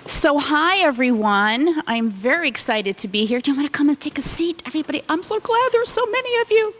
So hi everyone, I'm very excited to be here. Do you want to come and take a seat, everybody? I'm so glad there's so many of you.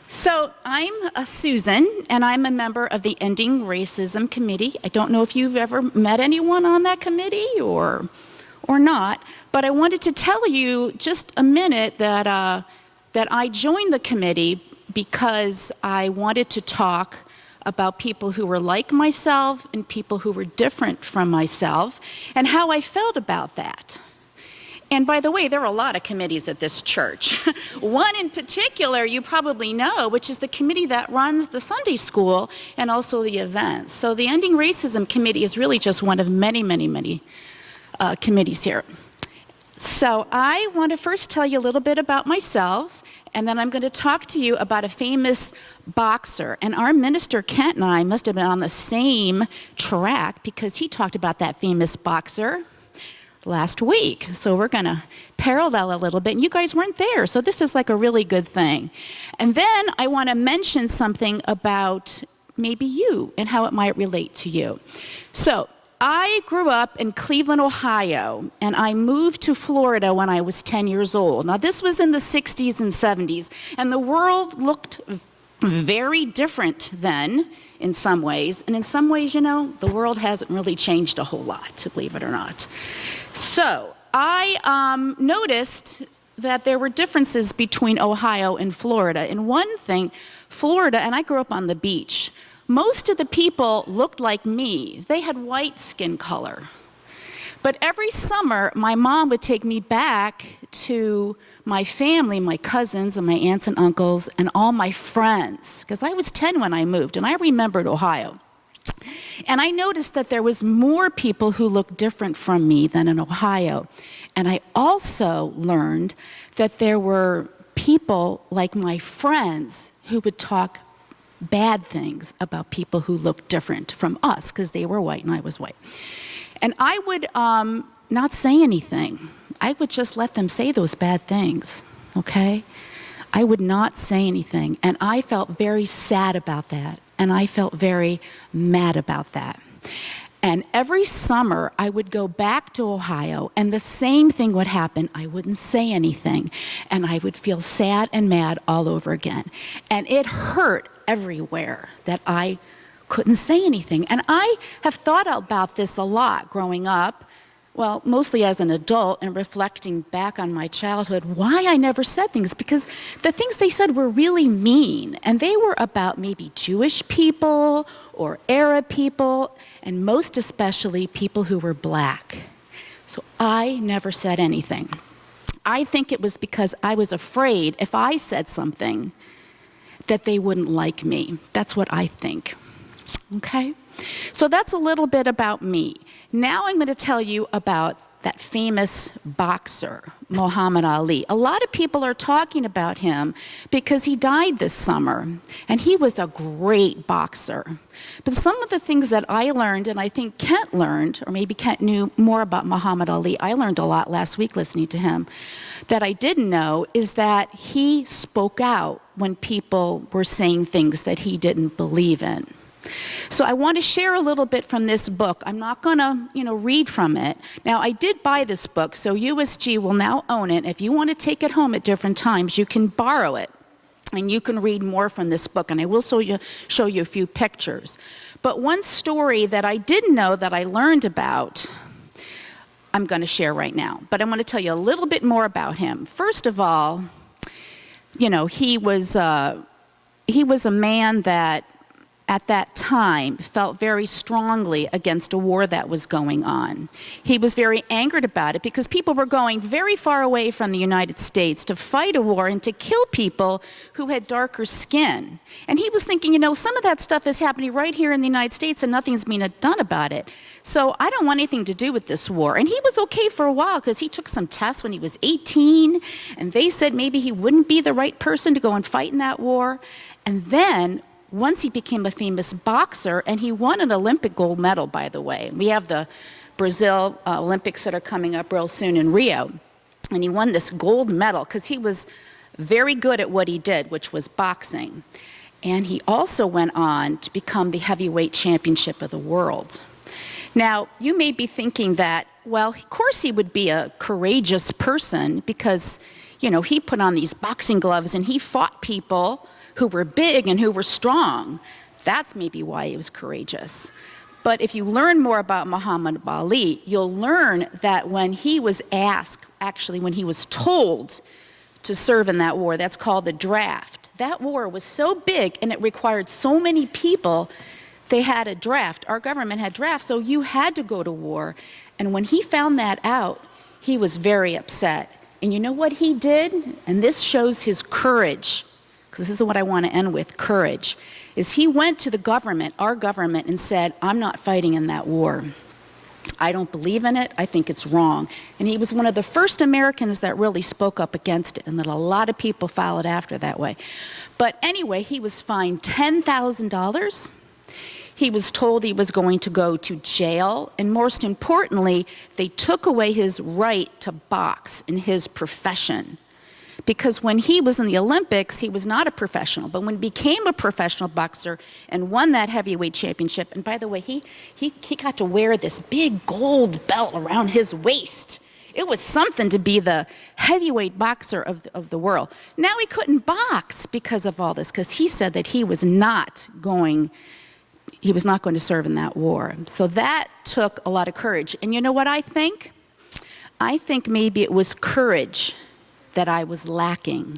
So I'm Susan, and I'm a member of the Ending Racism Committee. I don't know if you've ever met anyone on that committee or not, but I wanted to tell you just a minute that I joined the committee because I wanted to talk about people who were like myself and people who were different from myself and how I felt about that. And by the way, there are a lot of committees at this church. One in particular you probably know, which is the committee that runs the Sunday school and also the events. So the Ending Racism Committee is really just one of many committees here. So I want to first tell you a little bit about myself, and then I'm going to talk to you about a famous boxer. And our minister, Kent, and I must have been on the same track because he talked about that famous boxer last week. So we're going to parallel a little bit. And you guys weren't there, so this is like a really good thing. And then I want to mention something about maybe you and how it might relate to you. So I grew up in Cleveland, Ohio, and I moved to Florida when I was 10 years old. Now, this was in the 60s and 70s, and the world looked very different then in some ways. And in some ways, you know, the world hasn't really changed a whole lot, believe it or not. So I noticed that there were differences between Ohio and Florida. And one thing, Florida, and I grew up on the beach, most of the people looked like me. They had white skin color. But every summer, my mom would take me back to my family, my cousins and my aunts and uncles and all my friends, because I was 10 when I moved, and I remembered Ohio. And I noticed that there was more people who looked different from me than in Ohio. And I also learned that there were people like my friends who would talk bad things about people who looked different from us because they were white and I was white. And I would not say anything. I would just let them say those bad things, okay? I would not say anything. And I felt very sad about that. And I felt very mad about that. And every summer, I would go back to Ohio, and the same thing would happen. I wouldn't say anything, and I would feel sad and mad all over again. And it hurt everywhere that I couldn't say anything. And I have thought about this a lot growing up, well, mostly as an adult and reflecting back on my childhood, why I never said things, because the things they said were really mean, and they were about maybe Jewish people or Arab people, and most especially people who were black. So I never said anything. I think it was because I was afraid if I said something that they wouldn't like me. That's what I think, okay? So that's a little bit about me. Now I'm going to tell you about that famous boxer, Muhammad Ali. A lot of people are talking about him because he died this summer, and he was a great boxer. But some of the things that I learned, and I think Kent learned, or maybe Kent knew more about Muhammad Ali, I learned a lot last week listening to him, that I didn't know, is that he spoke out when people were saying things that he didn't believe in. So I want to share a little bit from this book. I'm not going to, read from it. Now, I did buy this book, so USG will now own it. If you want to take it home at different times, you can borrow it, and you can read more from this book, and I will show you a few pictures. But one story that I didn't know that I learned about, I'm going to share right now. But I want to tell you a little bit more about him. First of all, he was a man that at that time felt very strongly against a war that was going on. He was very angered about it because people were going very far away from the United States to fight a war and to kill people who had darker skin. And he was thinking, some of that stuff is happening right here in the United States and nothing's being done about it. So I don't want anything to do with this war. And he was okay for a while because he took some tests when he was 18, and they said maybe he wouldn't be the right person to go and fight in that war. And then once he became a famous boxer, and he won an Olympic gold medal, by the way. We have the Brazil Olympics that are coming up real soon in Rio. And he won this gold medal because he was very good at what he did, which was boxing. And he also went on to become the heavyweight championship of the world. Now, you may be thinking that, well, of course he would be a courageous person because, he put on these boxing gloves and he fought people who were big and who were strong. That's maybe why he was courageous. But if you learn more about Muhammad Ali, you'll learn that when he was asked, actually when he was told to serve in that war, that's called the draft. That war was so big and it required so many people, they had a draft. Our government had drafts, so you had to go to war. And when he found that out, he was very upset. And you know what he did? And this shows his courage, because this is what I want to end with, courage, is he went to the government, our government, and said, I'm not fighting in that war. I don't believe in it. I think it's wrong. And he was one of the first Americans that really spoke up against it, and that a lot of people followed after that way. But anyway, he was fined $10,000. He was told he was going to go to jail, and most importantly, they took away his right to box in his profession. Because when he was in the Olympics, he was not a professional. But when he became a professional boxer and won that heavyweight championship, and by the way, he got to wear this big gold belt around his waist. It was something to be the heavyweight boxer of the world. Now he couldn't box because of all this, because he said that he was not going to serve in that war. So that took a lot of courage. And you know what I think? I think maybe it was courage that I was lacking.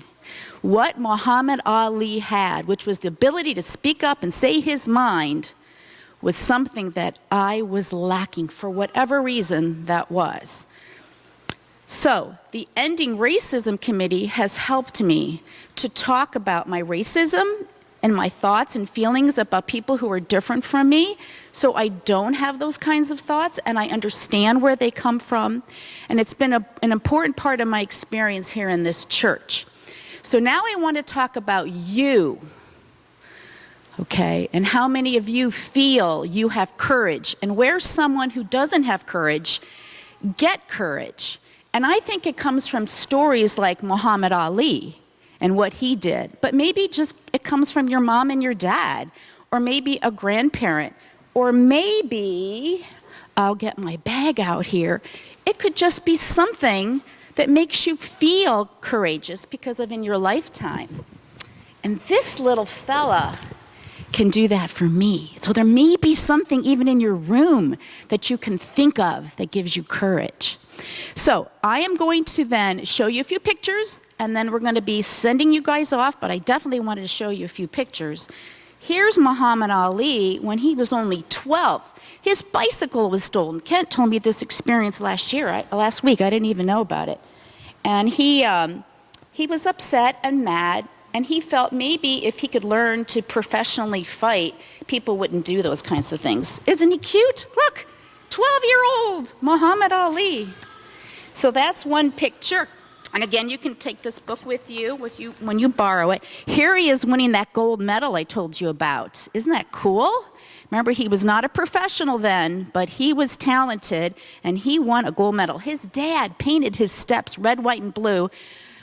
What Muhammad Ali had, which was the ability to speak up and say his mind, was something that I was lacking for whatever reason that was. So the Ending Racism Committee has helped me to talk about my racism and my thoughts and feelings about people who are different from me, so I don't have those kinds of thoughts and I understand where they come from. And it's been an important part of my experience here in this church. So now I want to talk about you, okay, and how many of you feel you have courage, and where someone who doesn't have courage get courage. And I think it comes from stories like Muhammad Ali and what he did. But maybe just it comes from your mom and your dad, or maybe a grandparent, or maybe, I'll get my bag out here, it could just be something that makes you feel courageous because of in your lifetime. And this little fella can do that for me. So there may be something even in your room that you can think of that gives you courage. So I am going to then show you a few pictures, and then we're going to be sending you guys off, but I definitely wanted to show you a few pictures. Here's Muhammad Ali when he was only 12. His bicycle was stolen. Kent told me this experience last week. I didn't even know about it. And he was upset and mad, and he felt maybe if he could learn to professionally fight, people wouldn't do those kinds of things. Isn't he cute? Look, 12-year-old Muhammad Ali. So that's one picture. And again, you can take this book with you when you borrow it. Here he is winning that gold medal I told you about. Isn't that cool? Remember, he was not a professional then, but he was talented, and he won a gold medal. His dad painted his steps red, white, and blue.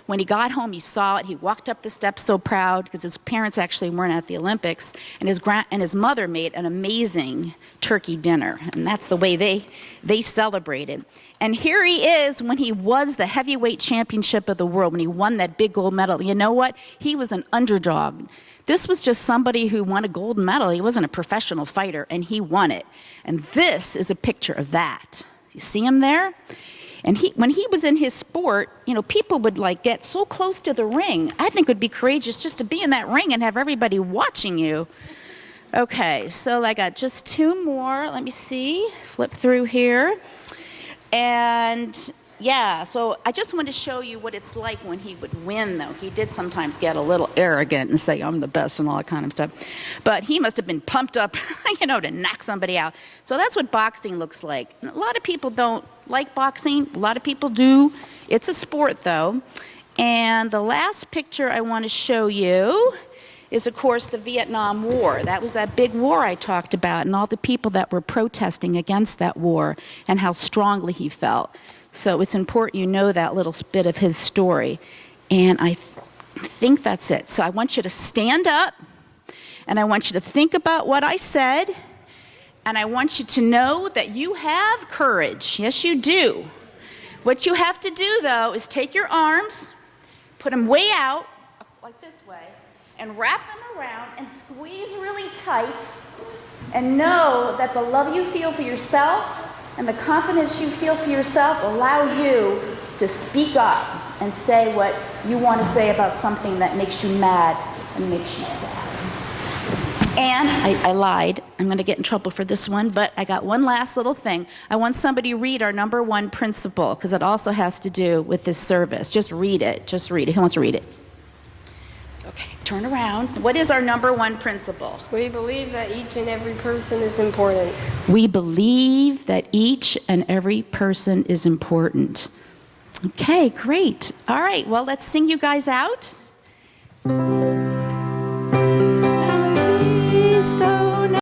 When he got home, he saw it. He walked up the steps so proud because his parents actually weren't at the Olympics, and his mother made an amazing turkey dinner, and that's the way they celebrated. And here he is when he was the heavyweight championship of the world, when he won that big gold medal. You know what? He was an underdog. This was just somebody who won a gold medal. He wasn't a professional fighter, and he won it. And this is a picture of that. You see him there? And when he was in his sport, people would get so close to the ring. I think it would be courageous just to be in that ring and have everybody watching you. Okay, so I got just two more. Let me see. Flip through here. And yeah, so I just wanted to show you what it's like when he would win, though. He did sometimes get a little arrogant and say, I'm the best and all that kind of stuff. But he must have been pumped up, to knock somebody out. So that's what boxing looks like. And a lot of people don't like boxing. A lot of people do. It's a sport, though. And the last picture I want to show you is, of course, the Vietnam War. That was that big war I talked about, and all the people that were protesting against that war and how strongly he felt. So it's important you know that little bit of his story. And I think that's it. So I want you to stand up, and I want you to think about what I said, And I want you to know that you have courage. Yes, you do. What you have to do, though, is take your arms, put them way out, like this way, and wrap them around and squeeze really tight, and know that the love you feel for yourself and the confidence you feel for yourself allows you to speak up and say what you want to say about something that makes you mad and makes you sad. And I lied. I'm going to get in trouble for this one, but I got one last little thing. I want somebody to read our number one principle, because it also has to do with this service. Just read it. Just read it. Who wants to read it? Okay, turn around. What is our number one principle? We believe that each and every person is important. We believe that each and every person is important. Okay, great. All right, well, let's sing you guys out. Now please go.